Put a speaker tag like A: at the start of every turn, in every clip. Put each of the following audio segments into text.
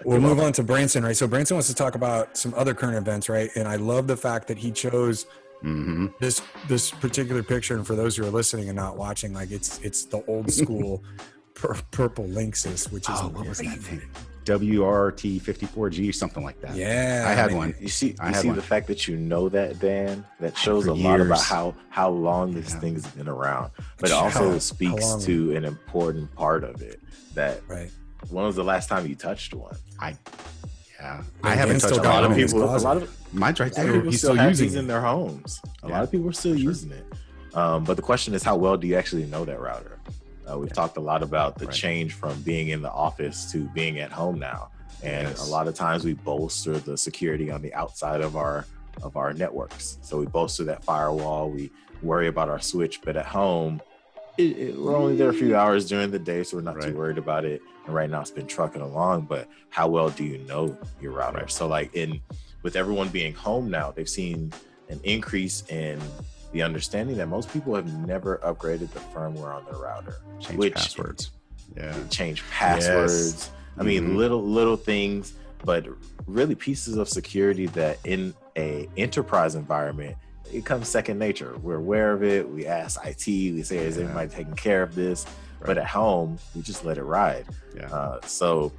A: we'll move on to Branson, right? So Branson wants to talk about some other current events, right? And I love the fact that he chose this particular picture. And for those who are listening and not watching, like it's the old school purple Linksys, which is
B: what was that thing? WRT 54G, something like that.
A: Yeah,
B: I had one.
C: You see the fact that you know that, Dan, that shows a lot about how long this thing's been around. But it also speaks to an important part of it. That when was the last time you touched one?
B: I haven't touched a lot of people. A lot of mine's right there.
C: He's still using these in their homes. A lot of people are still using it. But the question is, how well do you actually know that router? We've talked a lot about the change from being in the office to being at home now. And a lot of times we bolster the security on the outside of our networks. So we bolster that firewall, we worry about our switch, but at home, we're only there a few hours during the day, so we're not too worried about it. And right now it's been trucking along, but how well do you know your router? So like with everyone being home now, they've seen an increase in the understanding that most people have never upgraded the firmware on their router.
B: Change passwords.
C: Change passwords. Yes. I mean, little things, but really pieces of security that in a enterprise environment, it comes second nature. We're aware of it. We ask IT, we say, is anybody taking care of this? But at home, we just let it ride. So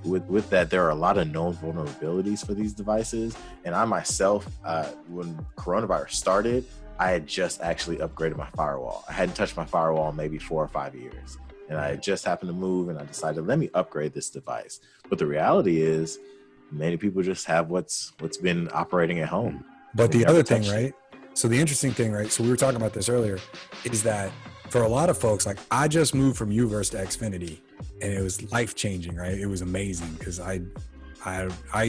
C: with that, there are a lot of known vulnerabilities for these devices. And I myself, when coronavirus started, I had just actually upgraded my firewall. I hadn't touched my firewall in maybe 4 or 5 years. And I just happened to move and I decided, let me upgrade this device. But the reality is many people just have what's been operating at home.
A: But the other thing, right? So the interesting thing, right? So we were talking about this earlier, is that for a lot of folks, like I just moved from Uverse to Xfinity and it was life-changing, right? It was amazing because I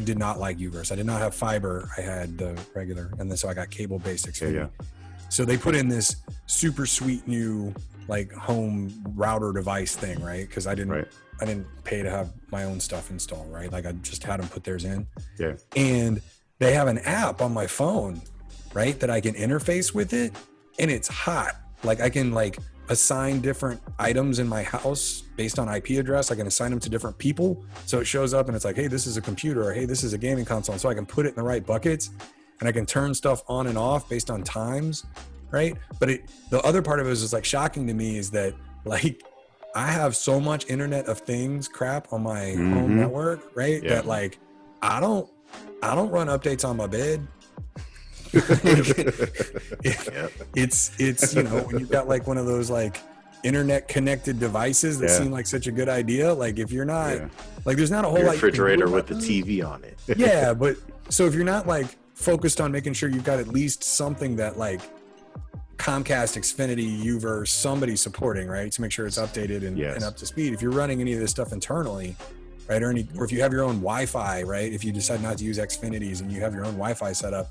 A: did not like Uverse. I did not have fiber. I had the regular, and then so I got cable-based Xfinity. So they put in this super sweet new like home router device thing, right? Because I didn't pay to have my own stuff installed, right? Like I just had them put theirs in. And they have an app on my phone, right, that I can interface with it, and it's hot. Like I can like assign different items in my house based on IP address. I can assign them to different people. So it shows up and it's like, hey, this is a computer, or hey, this is a gaming console. And so I can put it in the right buckets and I can turn stuff on and off based on times, right? But the other part of it is like shocking to me is that like I have so much Internet of Things crap on my home network, right? That like I don't run updates on my bed. It's you know, when you've got like one of those like internet connected devices that seem like such a good idea, like if you're not like there's not a whole lot
C: refrigerator with the TV on it.
A: But so if you're not like focused on making sure you've got at least something that like Comcast, Xfinity, Uverse, somebody supporting, right, to make sure it's updated and up to speed. If you're running any of this stuff internally, right, or if you have your own Wi-Fi, right, if you decide not to use Xfinities and you have your own Wi-Fi set up,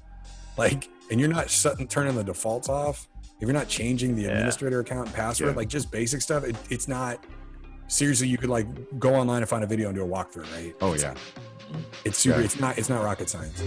A: like, and you're not turning the defaults off, if you're not changing the administrator account and password, like just basic stuff, it's not seriously. You could like go online and find a video and do a walkthrough, right? It's super. It's not rocket science.